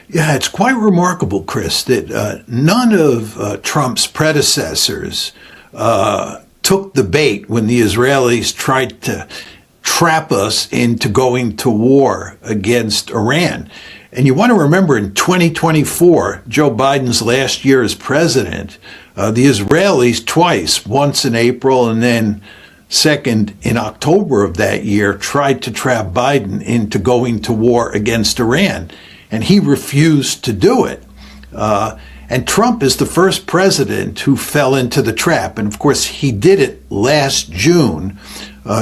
Yeah, it's quite remarkable, Chris, that none of Trump's predecessors took the bait when the Israelis tried to trap us into going to war against Iran. And you want to remember in 2024, Joe Biden's last year as president, the Israelis twice, once in April and then second in October of that year, tried to trap Biden into going to war against Iran. And he refused to do it. And Trump is the first president who fell into the trap. And of course, he did it last June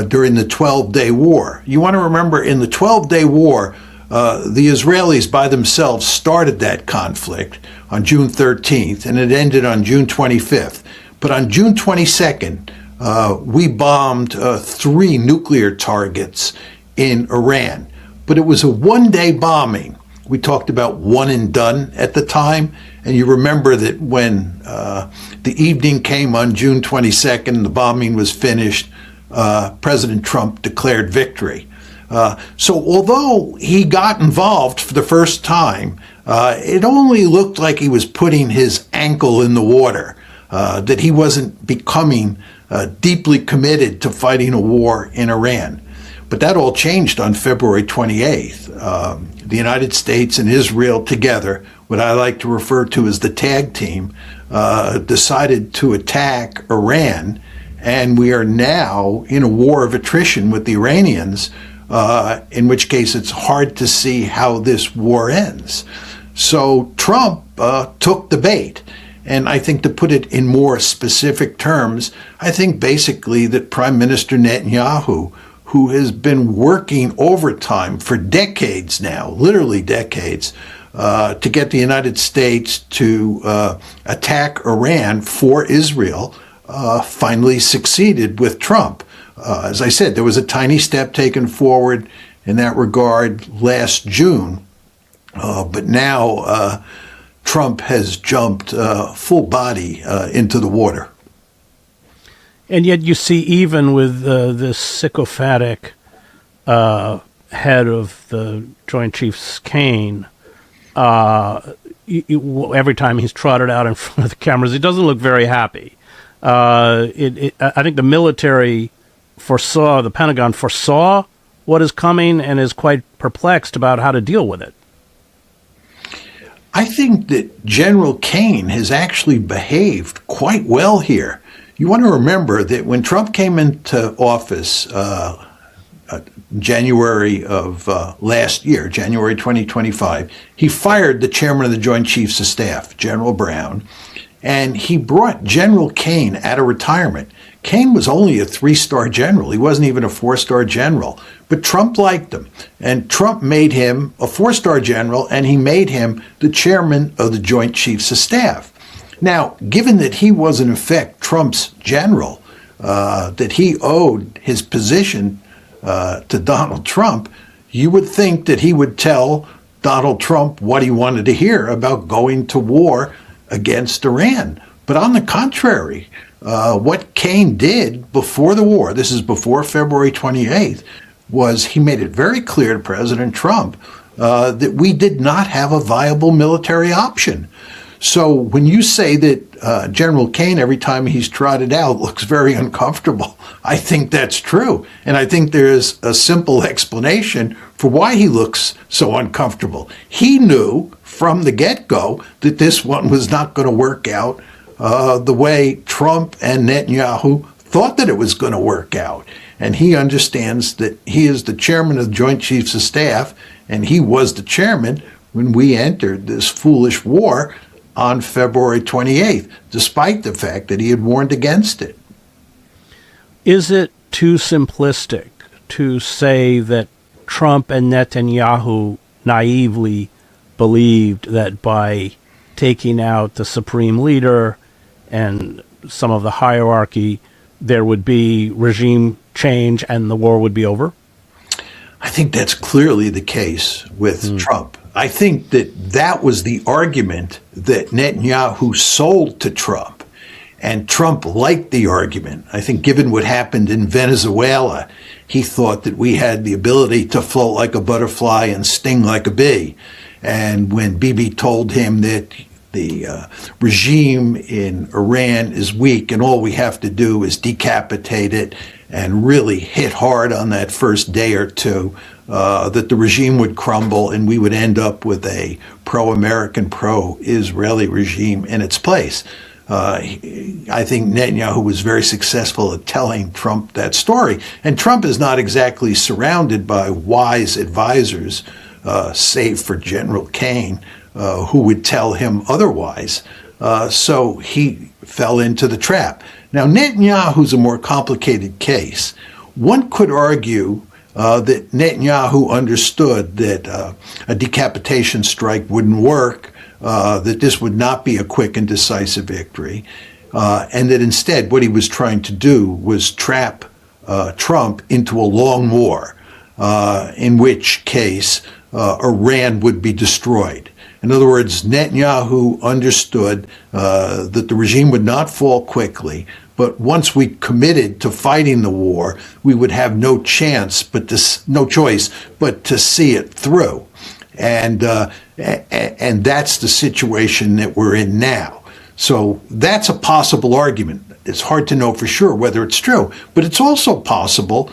during the 12-day war. You want to remember in the 12-day war, the Israelis by themselves started that conflict on June 13th, and it ended on June 25th. But on June 22nd, we bombed 3 nuclear targets in Iran. But it was a one-day bombing. We talked about one and done at the time. And you remember that when the evening came on June 22nd, the bombing was finished, President Trump declared victory. So although he got involved for the first time, it only looked like he was putting his ankle in the water, that he wasn't becoming deeply committed to fighting a war in Iran. But that all changed on February 28th. The United States and Israel together, what I like to refer to as the tag team, decided to attack Iran. And we are now in a war of attrition with the Iranians, in which case it's hard to see how this war ends. So Trump took the bait. And I think to put it in more specific terms, I think basically that Prime Minister Netanyahu, who has been working overtime for decades now, literally decades, to get the United States to attack Iran for Israel, finally succeeded with Trump. As I said, there was a tiny step taken forward in that regard last June, but now Trump has jumped full body into the water. And yet you see, even with this sycophantic head of the Joint Chiefs, Kane, every time he's trotted out in front of the cameras, he doesn't look very happy. I think the military foresaw, the Pentagon foresaw what is coming and is quite perplexed about how to deal with it. I think that General Kane has actually behaved quite well here. You want to remember that when Trump came into office January of last year, January 2025, he fired the chairman of the Joint Chiefs of Staff, General Brown, and he brought General Kane out of retirement. Kane was only a 3-star general. He wasn't even a 4-star general. But Trump liked him, and Trump made him a 4-star general, and he made him the chairman of the Joint Chiefs of Staff. Now, given that he was in effect Trump's general, that he owed his position to Donald Trump, you would think that he would tell Donald Trump what he wanted to hear about going to war against Iran. But on the contrary, what Kane did before the war, this is before February 28th, was he made it very clear to President Trump that we did not have a viable military option. So when you say that General Kane, every time he's trotted out, looks very uncomfortable, I think that's true. And I think there's a simple explanation for why he looks so uncomfortable. He knew from the get-go that this one was not going to work out the way Trump and Netanyahu thought that it was going to work out. And he understands that he is the chairman of the Joint Chiefs of Staff, and he was the chairman when we entered this foolish war on February 28th, despite the fact that he had warned against it. Is it too simplistic to say that Trump and Netanyahu naively believed that by taking out the supreme leader and some of the hierarchy, there would be regime change and the war would be over? I think that's clearly the case with Trump. I think that that was the argument that Netanyahu sold to Trump, and Trump liked the argument. I think given what happened in Venezuela, he thought that we had the ability to float like a butterfly and sting like a bee. And when Bibi told him that the regime in Iran is weak and all we have to do is decapitate it and really hit hard on that first day or two, that the regime would crumble and we would end up with a pro-American, pro-Israeli regime in its place. I think Netanyahu was very successful at telling Trump that story. And Trump is not exactly surrounded by wise advisors, save for General Kane, who would tell him otherwise. So he fell into the trap. Now, Netanyahu's a more complicated case. One could argue that Netanyahu understood that a decapitation strike wouldn't work, that this would not be a quick and decisive victory, and that instead what he was trying to do was trap Trump into a long war, in which case Iran would be destroyed. In other words, Netanyahu understood that the regime would not fall quickly, but once we committed to fighting the war, we would have no choice but to see it through. And that's the situation that we're in now. So that's a possible argument. It's hard to know for sure whether it's true, but it's also possible,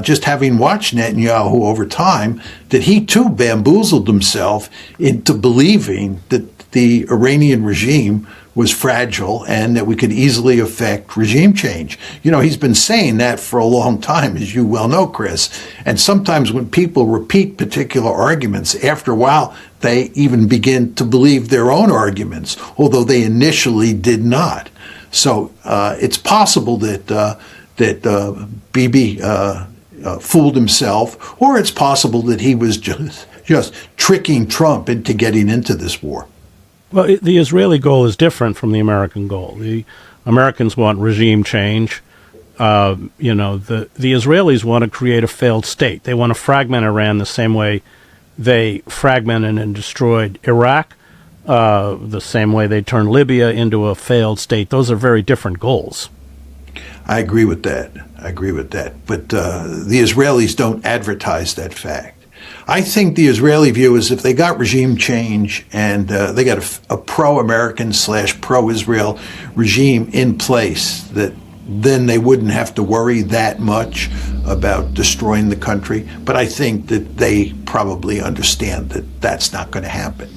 just having watched Netanyahu over time, that he too bamboozled himself into believing that the Iranian regime was fragile and that we could easily affect regime change. You know, he's been saying that for a long time, as you well know, Chris. And sometimes when people repeat particular arguments, after a while, they even begin to believe their own arguments, although they initially did not. So it's possible that Bibi fooled himself, or it's possible that he was just tricking Trump into getting into this war. Well, the Israeli goal is different from the American goal. The Americans want regime change. The Israelis want to create a failed state. They want to fragment Iran the same way they fragmented and destroyed Iraq, the same way they turned Libya into a failed state. Those are very different goals. I agree with that. But the Israelis don't advertise that fact. I think the Israeli view is if they got regime change and they got a pro-American / pro-Israel regime in place, that then they wouldn't have to worry that much about destroying the country. But I think that they probably understand that that's not going to happen,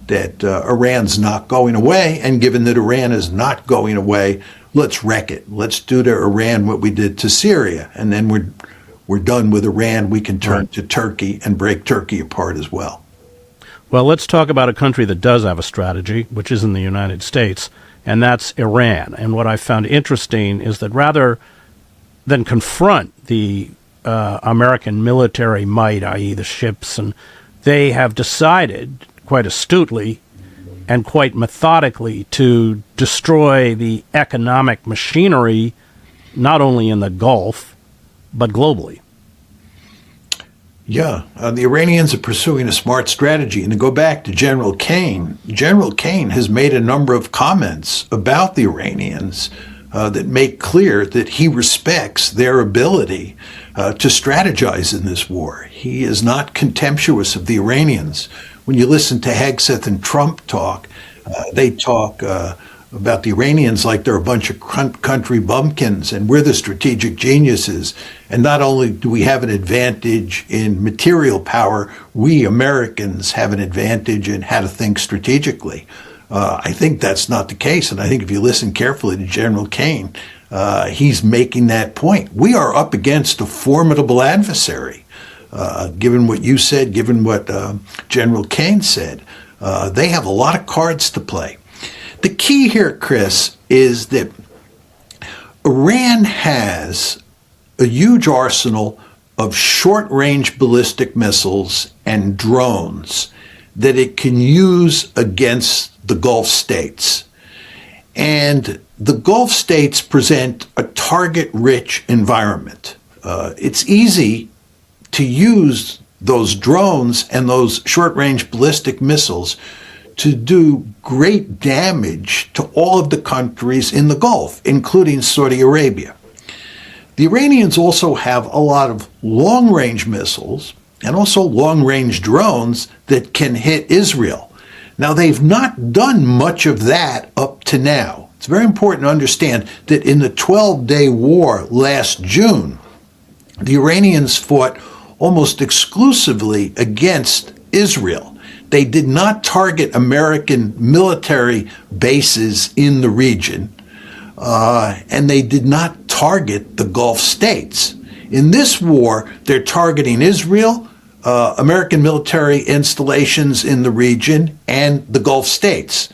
that Iran's not going away. And given that Iran is not going away, let's wreck it. Let's do to Iran what we did to Syria. And then we're done with Iran. We can turn to Turkey and break Turkey apart as well. Well, let's talk about a country that does have a strategy, which is in the United States, and that's Iran. And what I found interesting is that rather than confront the American military might, i.e. the ships, and they have decided quite astutely and quite methodically to destroy the economic machinery, not only in the Gulf, but globally. Yeah, the Iranians are pursuing a smart strategy. And to go back to General Kane has made a number of comments about the Iranians that make clear that he respects their ability to strategize in this war. He is not contemptuous of the Iranians. When you listen to Hegseth and Trump talk, they talk about the Iranians like they're a bunch of country bumpkins and we're the strategic geniuses. And not only do we have an advantage in material power, we Americans have an advantage in how to think strategically. I think that's not the case. And I think if you listen carefully to General Kane, he's making that point. We are up against a formidable adversary. Given what you said, given what General Kane said, they have a lot of cards to play. The key here, Chris, is that Iran has a huge arsenal of short-range ballistic missiles and drones that it can use against the Gulf states. And the Gulf states present a target-rich environment. It's easy to use those drones and those short-range ballistic missiles to do great damage to all of the countries in the Gulf, including Saudi Arabia. The Iranians also have a lot of long-range missiles and also long-range drones that can hit Israel. Now, they've not done much of that up to now. It's very important to understand that in the 12-day war last June, the Iranians fought almost exclusively against Israel. They did not target American military bases in the region, and they did not target the Gulf states. In this war, they're targeting Israel, American military installations in the region, and the Gulf states.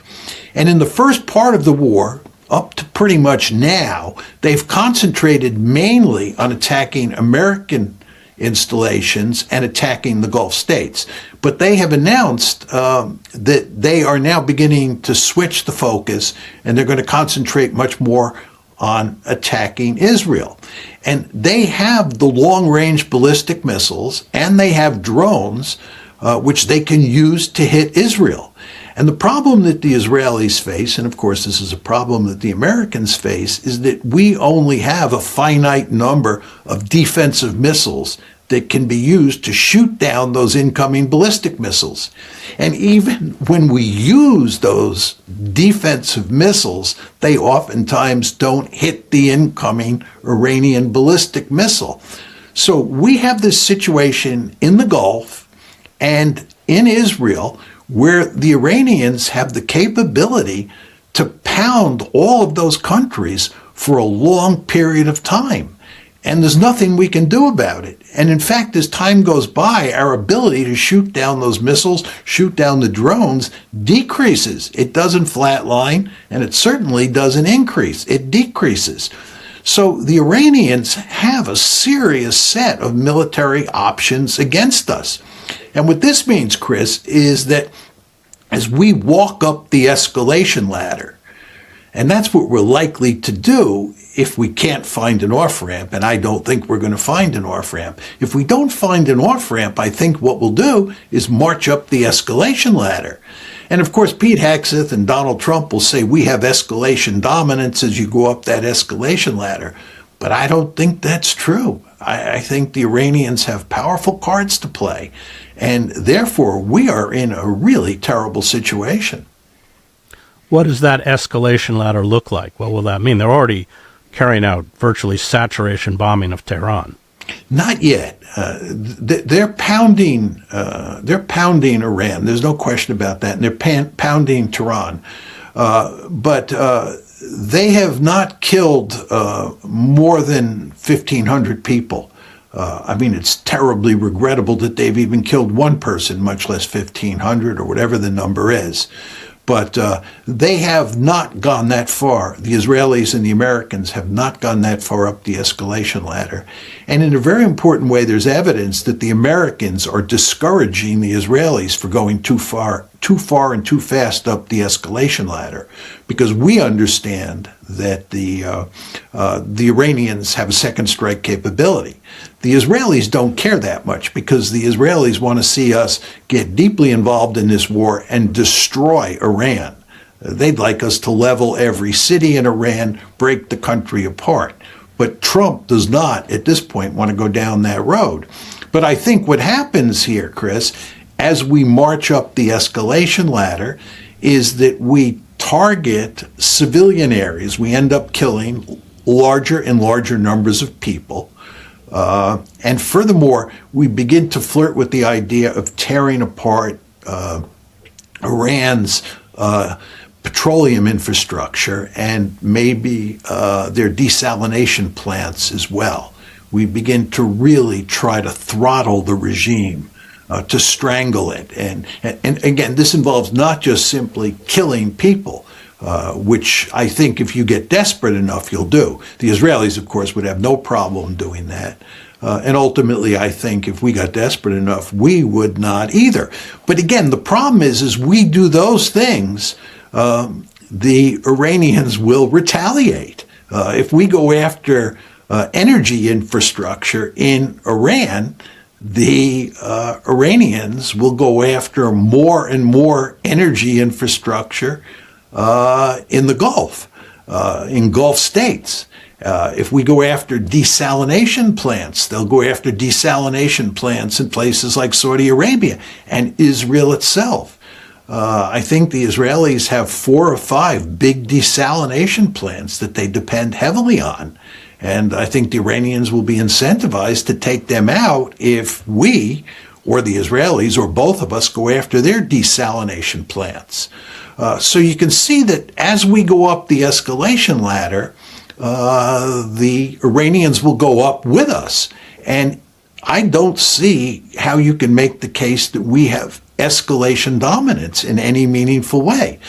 And in the first part of the war, up to pretty much now, they've concentrated mainly on attacking American installations and attacking the Gulf states. But they have announced that they are now beginning to switch the focus, and they're going to concentrate much more on attacking Israel. And they have the long-range ballistic missiles, and they have drones, which they can use to hit Israel. And the problem that the Israelis face, and of course this is a problem that the Americans face, is that we only have a finite number of defensive missiles that can be used to shoot down those incoming ballistic missiles. And even when we use those defensive missiles, they oftentimes don't hit the incoming Iranian ballistic missile. So we have this situation in the Gulf and in Israel where the Iranians have the capability to pound all of those countries for a long period of time. And there's nothing we can do about it. And in fact, as time goes by, our ability to shoot down those missiles, shoot down the drones, decreases. It doesn't flatline, and it certainly doesn't increase. It decreases. So the Iranians have a serious set of military options against us. And what this means, Chris, is that as we walk up the escalation ladder, and that's what we're likely to do if we can't find an off-ramp, and I don't think we're going to find an off-ramp. If we don't find an off-ramp, I think what we'll do is march up the escalation ladder. And of course, Pete Hegseth and Donald Trump will say we have escalation dominance as you go up that escalation ladder. But I don't think that's true. I think the Iranians have powerful cards to play, and therefore we are in a really terrible situation. What does that escalation ladder look like? What will that mean? They're already carrying out virtually saturation bombing of Tehran. Not yet. They're pounding. They're pounding Iran. There's no question about that. And they're pounding Tehran, but they have not killed more than 1,500 people. I mean, it's terribly regrettable that they've even killed one person, much less 1,500 or whatever the number is. But they have not gone that far. The Israelis and the Americans have not gone that far up the escalation ladder. And in a very important way, there's evidence that the Americans are discouraging the Israelis for going too far and too fast up the escalation ladder, because we understand that the Iranians have a second strike capability. The Israelis don't care that much, because the Israelis want to see us get deeply involved in this war and destroy Iran. They'd like us to level every city in Iran, break the country apart. But Trump does not, at this point, want to go down that road. But I think what happens here, Chris, as we march up the escalation ladder, is that we target civilian areas. We end up killing larger and larger numbers of people. And furthermore, we begin to flirt with the idea of tearing apart Iran's petroleum infrastructure and maybe their desalination plants as well. We begin to really try to throttle the regime, to strangle it. And again, this involves not just simply killing people, which I think if you get desperate enough, you'll do. The Israelis, of course, would have no problem doing that. And ultimately, I think if we got desperate enough, we would not either. But again, the problem is we do those things, the Iranians will retaliate. If we go after energy infrastructure in Iran, the Iranians will go after more and more energy infrastructure in the Gulf, in Gulf states. If we go after desalination plants, they'll go after desalination plants in places like Saudi Arabia and Israel itself. I think the Israelis have 4 or 5 big desalination plants that they depend heavily on. And I think the Iranians will be incentivized to take them out if we, or the Israelis, or both of us, go after their desalination plants. So you can see that as we go up the escalation ladder, the Iranians will go up with us. And I don't see how you can make the case that we have escalation dominance in any meaningful way,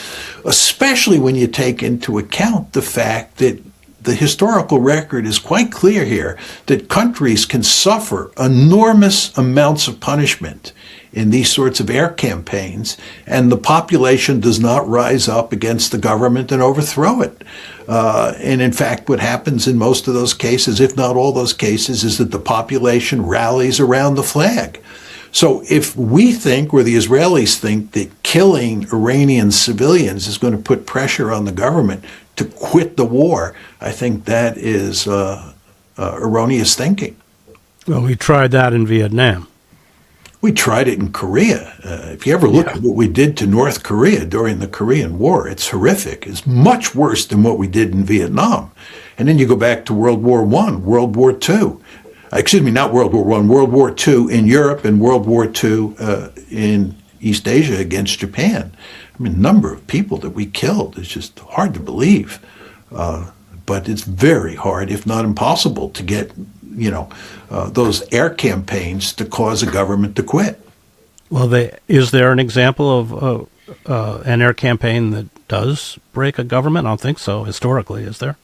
especially when you take into account the fact that the historical record is quite clear here that countries can suffer enormous amounts of punishment in these sorts of air campaigns, and the population does not rise up against the government and overthrow it. And in fact, what happens in most of those cases, if not all those cases, is that the population rallies around the flag. So if we think, or the Israelis think, that killing Iranian civilians is going to put pressure on the government to quit the war, I think that is erroneous thinking. Well, we tried that in Vietnam. We tried it in Korea. If you ever look at what we did to North Korea during the Korean War, it's horrific. It's much worse than what we did in Vietnam. And then you go back to World War I, World War II. Excuse me, not World War I, World War II in Europe and World War II in East Asia against Japan. I mean, the number of people that we killed is just hard to believe. But it's very hard, if not impossible, to get those air campaigns to cause a government to quit. Well, is there an example of an air campaign that does break a government? I don't think so, historically, is there?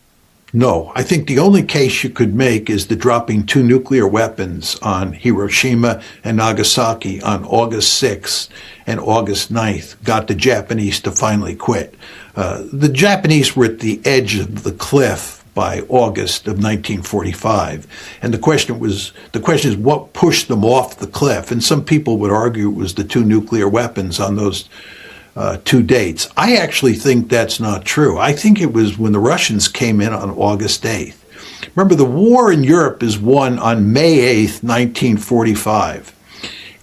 No, I think the only case you could make is the dropping 2 nuclear weapons on Hiroshima and Nagasaki on August 6th and August 9th got the Japanese to finally quit. The Japanese were at the edge of the cliff by August of 1945. And the question is what pushed them off the cliff? And some people would argue it was the 2 nuclear weapons on those 2 dates. I actually think that's not true. I think it was when the Russians came in on August 8th. Remember, the war in Europe is won on May 8th, 1945.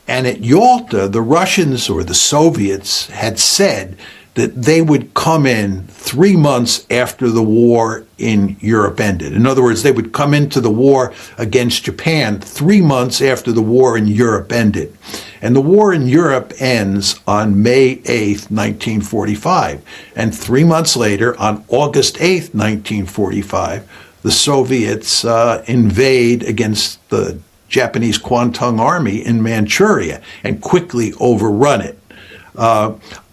And at Yalta, the Russians or the Soviets had said that they would come in 3 months after the war in Europe ended. In other words, they would come into the war against Japan 3 months after the war in Europe ended. And the war in Europe ends on May 8th, 1945. And 3 months later, on August 8th, 1945, the Soviets invade against the Japanese Kwantung Army in Manchuria and quickly overrun it.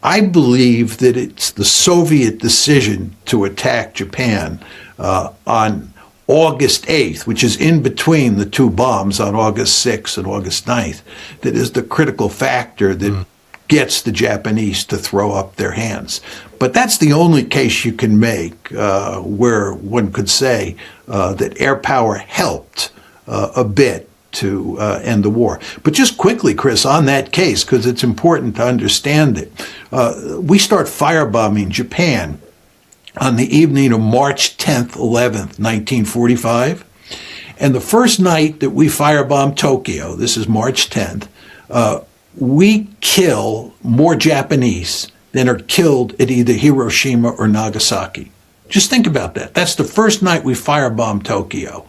I believe that it's the Soviet decision to attack Japan on August 8th, which is in between the 2 bombs on August 6th and August 9th, that is the critical factor that gets the Japanese to throw up their hands. But that's the only case you can make where one could say that air power helped a bit to end the war. But just quickly, Chris, on that case, because it's important to understand it, we start firebombing Japan on the evening of March 10th, 11th, 1945. And the first night that we firebomb Tokyo, this is March 10th, we kill more Japanese than are killed at either Hiroshima or Nagasaki. Just think about that. That's the first night we firebomb Tokyo.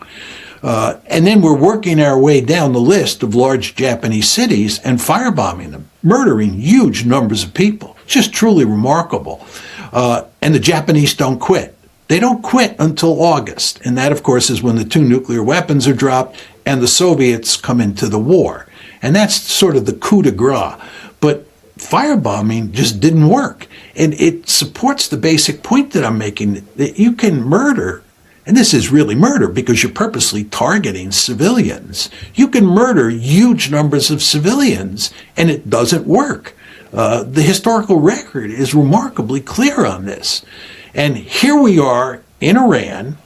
And then we're working our way down the list of large Japanese cities and firebombing them, murdering huge numbers of people. Just truly remarkable. And the Japanese don't quit. They don't quit until August. And that, of course, is when the 2 nuclear weapons are dropped and the Soviets come into the war. And that's sort of the coup de grace. But firebombing just didn't work. And it supports the basic point that I'm making, that you can murder. And this is really murder because you're purposely targeting civilians. You can murder huge numbers of civilians and it doesn't work. The historical record is remarkably clear on this. And here we are in Iran.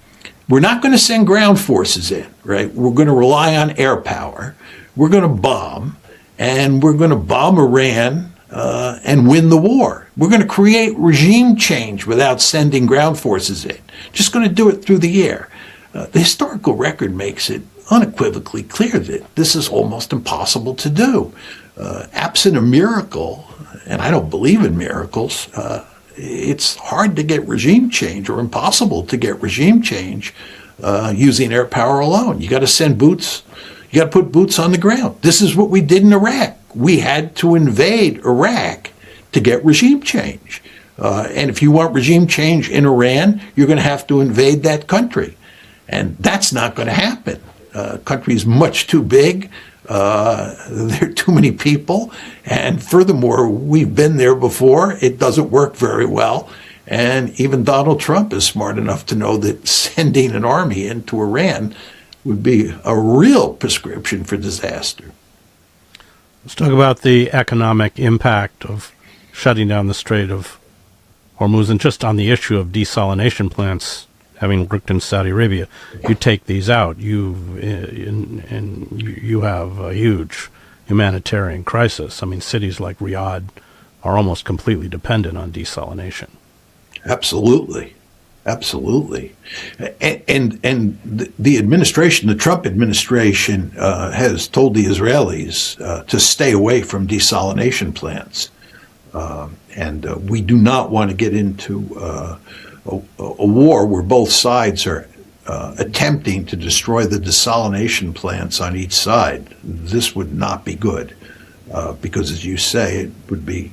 We're not going to send ground forces in, right? We're going to rely on air power. We're going to bomb, and we're going to bomb Iran and win the war. We're going to create regime change without sending ground forces in. Just going to do it through the air. The historical record makes it unequivocally clear that this is almost impossible to do. Absent a miracle, and I don't believe in miracles, it's hard to get regime change, or impossible to get regime change using air power alone. You got to send boots, you got to put boots on the ground. This is what we did in Iraq. We had to invade Iraq to get regime change. And if you want regime change in Iran, you're going to have to invade that country. And that's not going to happen. Country is much too big. There are too many people. And furthermore, we've been there before. It doesn't work very well. And even Donald Trump is smart enough to know that sending an army into Iran would be a real prescription for disaster. Let's talk about the economic impact of shutting down the Strait of Hormuz, and just on the issue of desalination plants. Having worked in Saudi Arabia, you take these out, you have a huge humanitarian crisis. I mean, cities like Riyadh are almost completely dependent on desalination. Absolutely. Absolutely. And the administration, the Trump administration, has told the Israelis to stay away from desalination plants. And we do not want to get into a war where both sides are attempting to destroy the desalination plants on each side. This would not be good, because, as you say, it would be,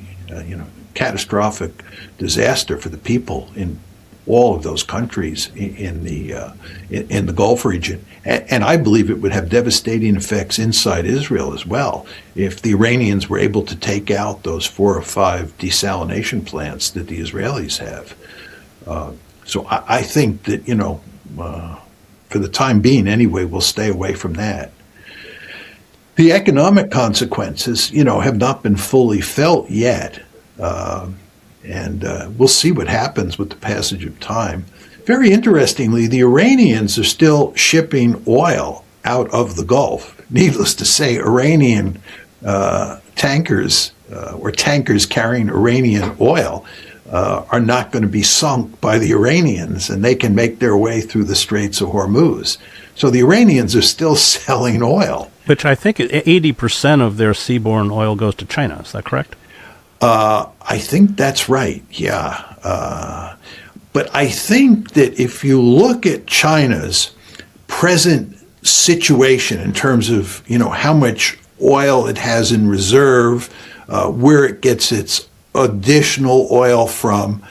catastrophic disaster for the people in all of those countries in the Gulf region. And I believe it would have devastating effects inside Israel as well if the Iranians were able to take out those 4 or 5 desalination plants that the Israelis have. So I think that, for the time being anyway, we'll stay away from that. The economic consequences, have not been fully felt yet. And we'll see what happens with the passage of time. Very interestingly, the Iranians are still shipping oil out of the Gulf. Needless to say, Iranian tankers or tankers carrying Iranian oil are not going to be sunk by the Iranians, and they can make their way through the Straits of Hormuz. So the Iranians are still selling oil. Which I think 80% of their seaborne oil goes to China. Is that correct? I think that's right, yeah. But I think that if you look at China's present situation in terms of, how much oil it has in reserve, where it gets its additional oil from,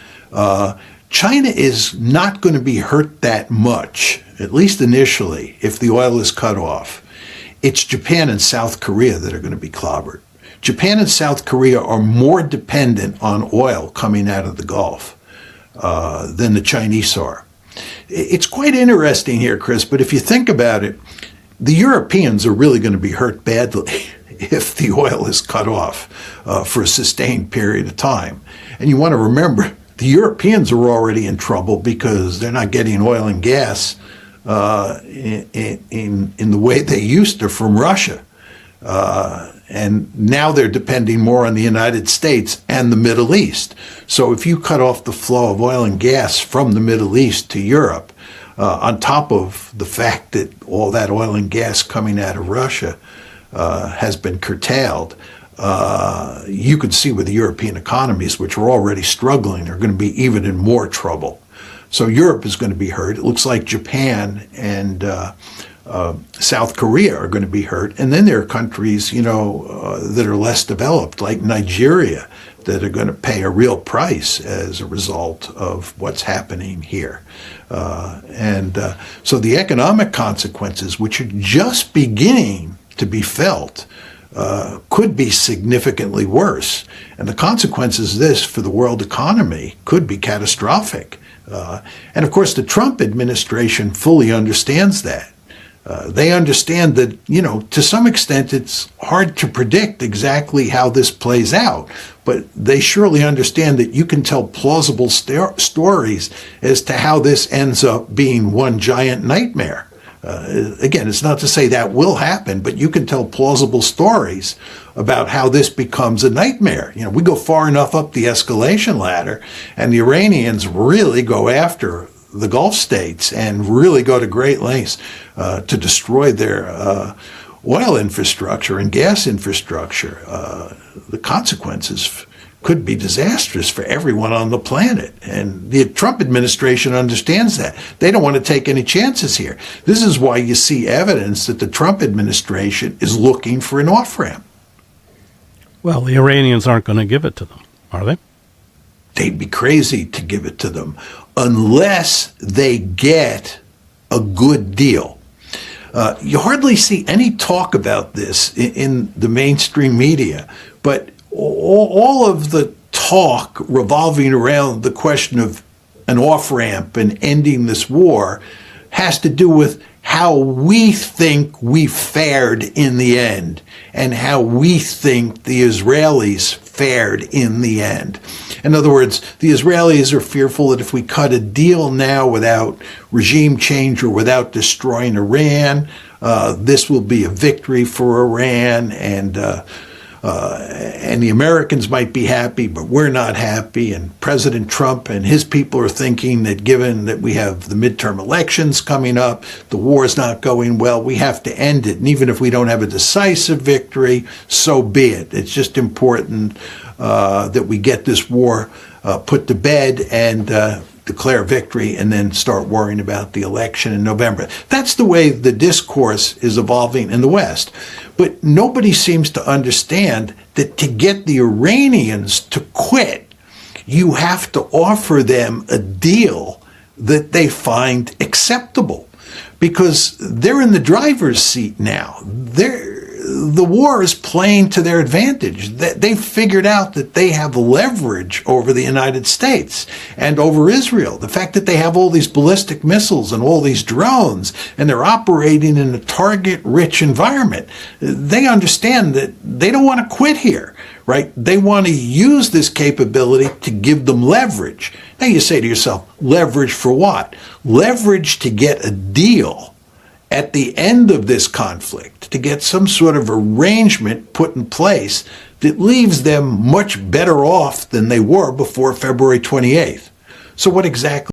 China is not going to be hurt that much, at least initially, if the oil is cut off. It's Japan and South Korea that are going to be clobbered. Japan and South Korea are more dependent on oil coming out of the Gulf than the Chinese are. It's quite interesting here, Chris, but if you think about it, the Europeans are really going to be hurt badly if the oil is cut off for a sustained period of time. And you want to remember, the Europeans are already in trouble because they're not getting oil and gas in the way they used to from Russia. And now they're depending more on the United States and the Middle East. So if you cut off the flow of oil and gas from the Middle East to Europe, on top of the fact that all that oil and gas coming out of Russia has been curtailed, you could see with the European economies, which are already struggling, are going to be even in more trouble. So Europe is going to be hurt. It looks like Japan and South Korea are going to be hurt. And then there are countries, that are less developed, like Nigeria, that are going to pay a real price as a result of what's happening here. So the economic consequences, which are just beginning to be felt, could be significantly worse. And the consequences of this for the world economy could be catastrophic. And of course, the Trump administration fully understands that. They understand that, to some extent it's hard to predict exactly how this plays out, but they surely understand that you can tell plausible stories as to how this ends up being one giant nightmare. Again, it's not to say that will happen, but you can tell plausible stories about how this becomes a nightmare. We go far enough up the escalation ladder, and the Iranians really go after the Gulf states and really go to great lengths to destroy their oil infrastructure and gas infrastructure, the consequences could be disastrous for everyone on the planet. And the Trump administration understands that. They don't want to take any chances here. This is why you see evidence that the Trump administration is looking for an off-ramp. Well, the Iranians aren't going to give it to them, are they? They'd be crazy to give it to them unless they get a good deal. You hardly see any talk about this in the mainstream media, but all of the talk revolving around the question of an off-ramp and ending this war has to do with how we think we fared in the end and how we think the Israelis fared in the end. In other words, the Israelis are fearful that if we cut a deal now without regime change or without destroying Iran, this will be a victory for Iran, and the Americans might be happy, but we're not happy. And President Trump and his people are thinking that given that we have the midterm elections coming up, the war is not going well, we have to end it. And even if we don't have a decisive victory, so be it. It's just important that we get this war put to bed and declare victory and then start worrying about the election in November. That's the way the discourse is evolving in the West. But nobody seems to understand that to get the Iranians to quit, you have to offer them a deal that they find acceptable, because they're in the driver's seat now. The war is playing to their advantage. They've figured out that they have leverage over the United States and over Israel. The fact that they have all these ballistic missiles and all these drones, and they're operating in a target-rich environment, they understand that they don't want to quit here, right? They want to use this capability to give them leverage. Now you say to yourself, leverage for what? Leverage to get a deal at the end of this conflict, to get some sort of arrangement put in place that leaves them much better off than they were before February 28th. So what exactly